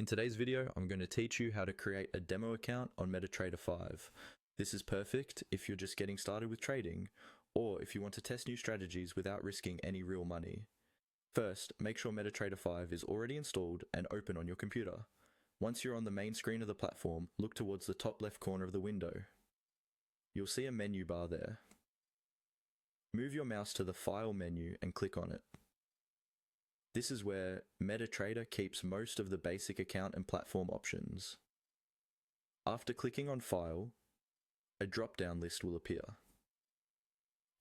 In today's video, I'm going to teach you how to create a demo account on MetaTrader 5. This is perfect if you're just getting started with trading, or if you want to test new strategies without risking any real money. First, make sure MetaTrader 5 is already installed and open on your computer. Once you're on the main screen of the platform, look towards the top left corner of the window. You'll see a menu bar there. Move your mouse to the File menu and click on it. This is where MetaTrader keeps most of the basic account and platform options. After clicking on File, a drop-down list will appear.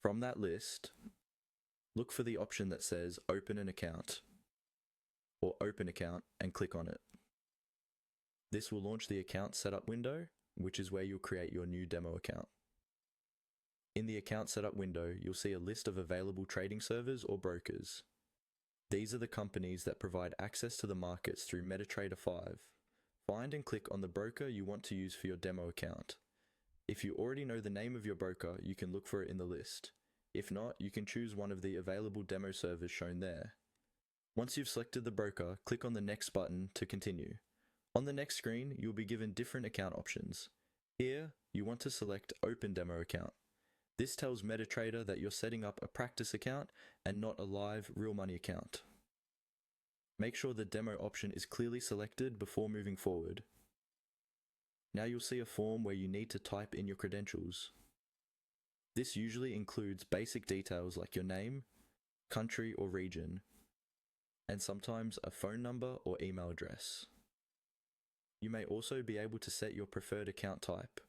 From that list, look for the option that says Open an Account, or Open Account, and click on it. This will launch the Account Setup window, which is where you'll create your new demo account. In the Account Setup window, you'll see a list of available trading servers or brokers. These are the companies that provide access to the markets through MetaTrader 5. Find and click on the broker you want to use for your demo account. If you already know the name of your broker, you can look for it in the list. If not, you can choose one of the available demo servers shown there. Once you've selected the broker, click on the Next button to continue. On the next screen, you'll be given different account options. Here, you want to select Open Demo Account. This tells MetaTrader that you're setting up a practice account and not a live, real money account. Make sure the demo option is clearly selected before moving forward. Now you'll see a form where you need to type in your credentials. This usually includes basic details like your name, country or region, and sometimes a phone number or email address. You may also be able to set your preferred account type,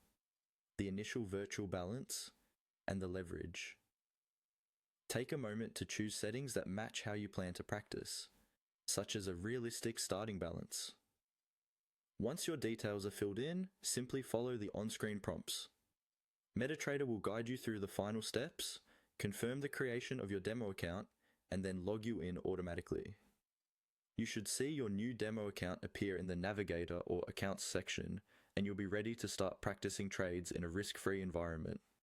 the initial virtual balance, and the leverage. Take a moment to choose settings that match how you plan to practice, such as a realistic starting balance. Once your details are filled in, simply follow the on-screen prompts. MetaTrader will guide you through the final steps, confirm the creation of your demo account, and then log you in automatically. You should see your new demo account appear in the Navigator or Accounts section, and you'll be ready to start practicing trades in a risk-free environment.